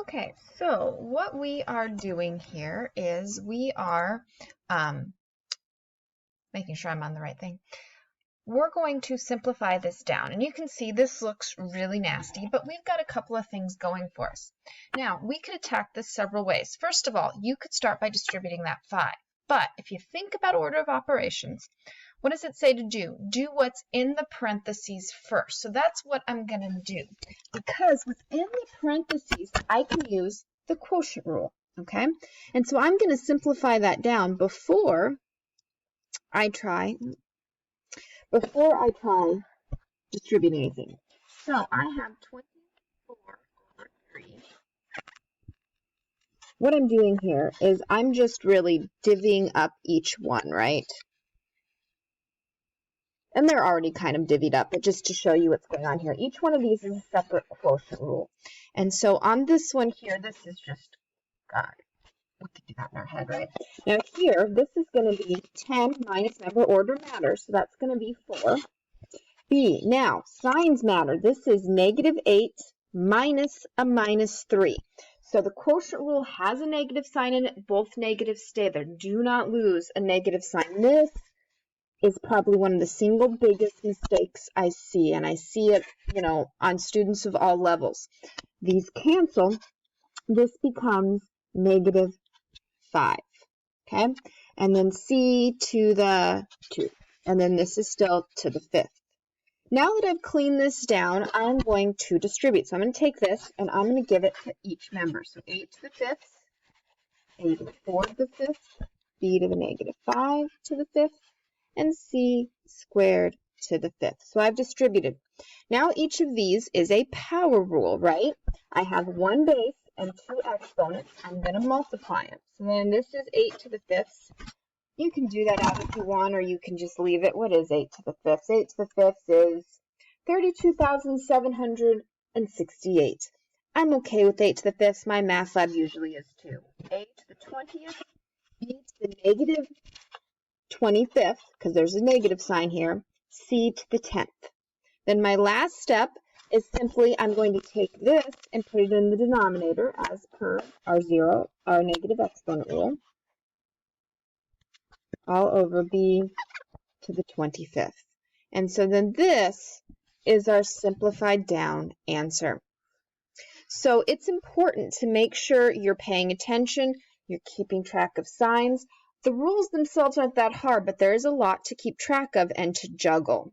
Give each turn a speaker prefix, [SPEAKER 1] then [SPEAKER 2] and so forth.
[SPEAKER 1] Okay, so what we are doing here is we are making sure I'm on the right thing. We're going to simplify this down, and you can see this looks really nasty, but we've got a couple of things going for us. Now, we could attack this several ways. First of all, you could start by distributing that 5, but if you think about order of operations, what does it say to do? Do what's in the parentheses first. So that's what I'm going to do, because within the parentheses, I can use the quotient rule, okay? And so I'm going to simplify that down before I try distributing anything. So I have 24 over 3. What I'm doing here is I'm just really divvying up each one, right? And they're already kind of divvied up, but just to show you what's going on here. Each one of these is a separate quotient rule. And so on this one here, this is just, God, we could do that in our head, right? Now here, this is going to be 10 minus, remember, order matters, so that's going to be 4. B, now, signs matter. This is -8 minus a -3. So the quotient rule has a negative sign in it. Both negatives stay there. Do not lose a negative sign. This is probably one of the single biggest mistakes I see, and I see it, on students of all levels. These cancel. This becomes -5, okay? And then C to the 2, and then this is still to the 5th. Now that I've cleaned this down, I'm going to distribute. So I'm going to take this, and I'm going to give it to each member. So 8 to the 5th, A to the 4 to the 5th, B to the -5 to the 5th, and C squared to the 5th. So I've distributed. Now each of these is a power rule, right? I have one base and 2 exponents. I'm going to multiply them. So then this is 8 to the 5th. You can do that out if you want, or you can just leave it. What is 8 to the 5th? 8 to the 5th is 32,768. I'm okay with 8 to the 5th. My math lab usually is too. 8 to the 20th, B to the -25th, because there's a negative sign here, C to the 10th. Then my last step is simply I'm going to take this and put it in the denominator as per our negative exponent rule, all over B to the 25th. And so then this is our simplified down answer. So it's important to make sure you're paying attention, you're keeping track of signs. The rules themselves aren't that hard, but there is a lot to keep track of and to juggle.